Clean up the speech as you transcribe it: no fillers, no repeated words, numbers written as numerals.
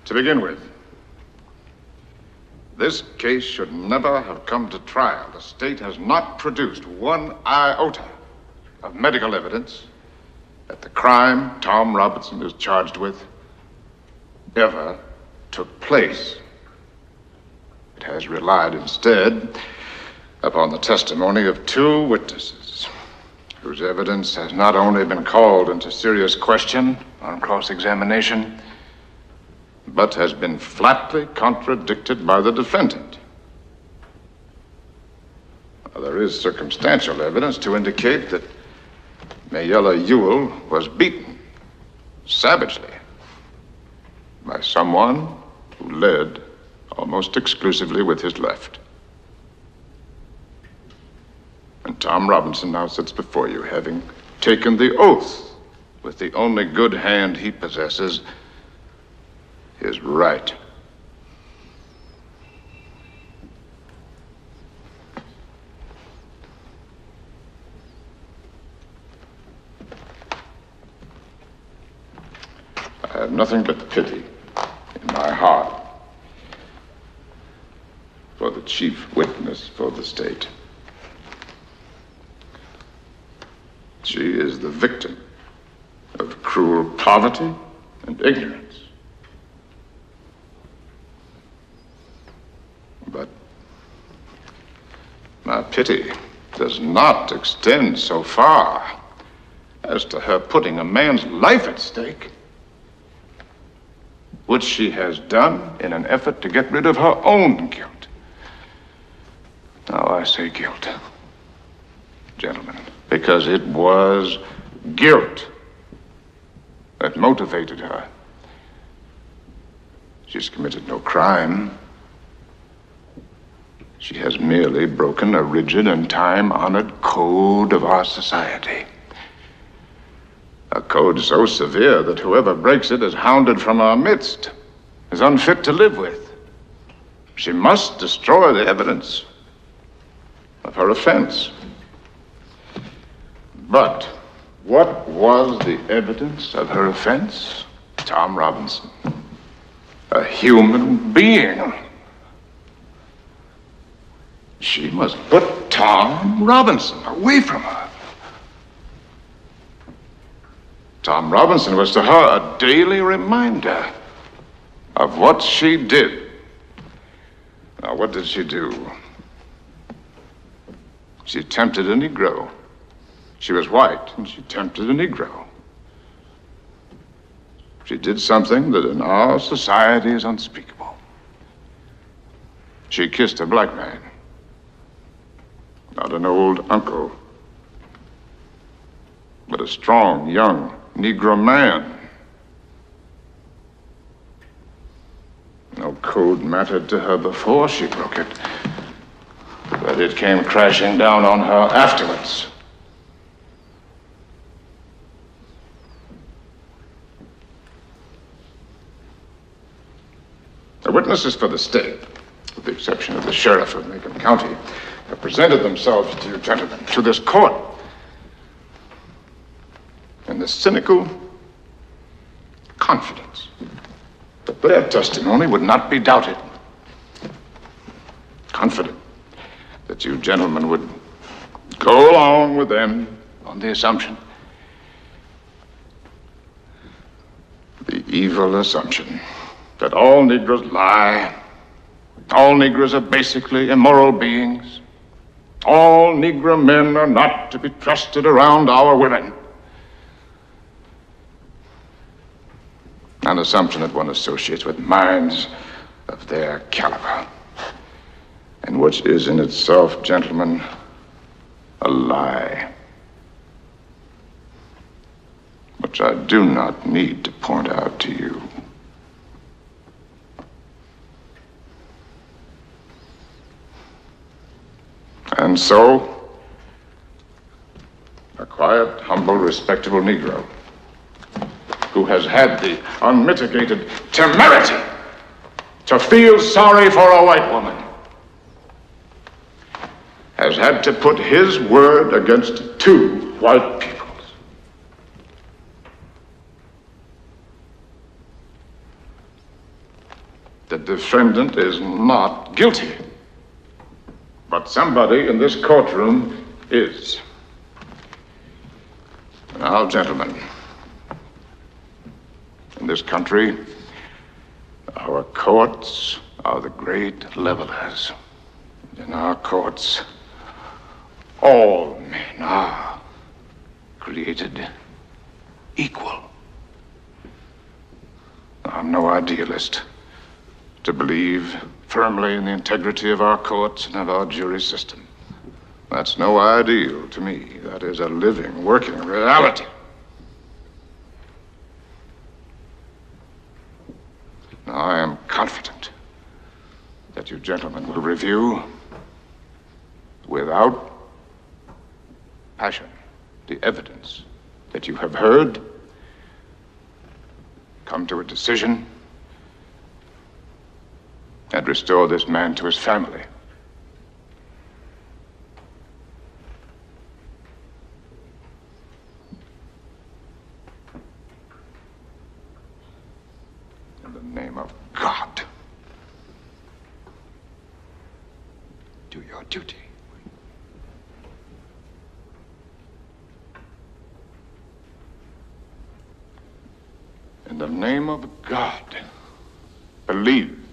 To begin with, this case should never have come to trial. The state has not produced one iota of medical evidence that the crime Tom Robinson is charged with ever took place. It has relied instead upon the testimony of two witnesses whose evidence has not only been called into serious question on cross-examination, but has been flatly contradicted by the defendant. Now, there is circumstantial evidence to indicate that Mayella Ewell was beaten savagely by someone who led almost exclusively with his left. And Tom Robinson now sits before you, having taken the oath with the only good hand he possesses, his right. I have nothing but pity in my heart for the chief witness for the state. She is the victim of cruel poverty and ignorance. But my pity does not extend so far as to her putting a man's life at stake, which she has done in an effort to get rid of her own guilt. Now, I say guilt, gentlemen, because it was guilt that motivated her. She's committed no crime. She has merely broken a rigid and time-honored code of our society. A code so severe that whoever breaks it is hounded from our midst, is unfit to live with. She must destroy the evidence of her offense. But what was the evidence of her offense? Tom Robinson, a human being. She must put Tom Robinson away from her. Tom Robinson was to her a daily reminder of what she did. Now, what did she do? She tempted a Negro. She was white, and she tempted a Negro. She did something that in our society is unspeakable. She kissed a black man. Not an old uncle, but a strong, young Negro man. No code mattered to her before she broke it, but it came crashing down on her afterwards. The witnesses for the state, with the exception of the sheriff of Macon County, have presented themselves to you gentlemen, to this court, in the cynical confidence that their testimony would not be doubted. Confident that you gentlemen would go along with them on the assumption, the evil assumption, that all Negroes lie, all Negroes are basically immoral beings, all Negro men are not to be trusted around our women. An assumption that one associates with minds of their caliber, and which is in itself, gentlemen, a lie, which I do not need to point out to you. And so, a quiet, humble, respectable Negro who has had the unmitigated temerity to feel sorry for a white woman has had to put his word against two white peoples. the defendant is not guilty. But somebody in this courtroom is. Now, gentlemen, in this country, our courts are the great levelers. In our courts, all men are created equal. I'm no idealist to believe firmly in the integrity of our courts and of our jury system. That's no ideal to me. That is a living, working reality. Now, I am confident that you gentlemen will review, without passion, the evidence that you have heard, come to a decision, and restore this man to his family. In the name of God, do your duty. In the name of God, believe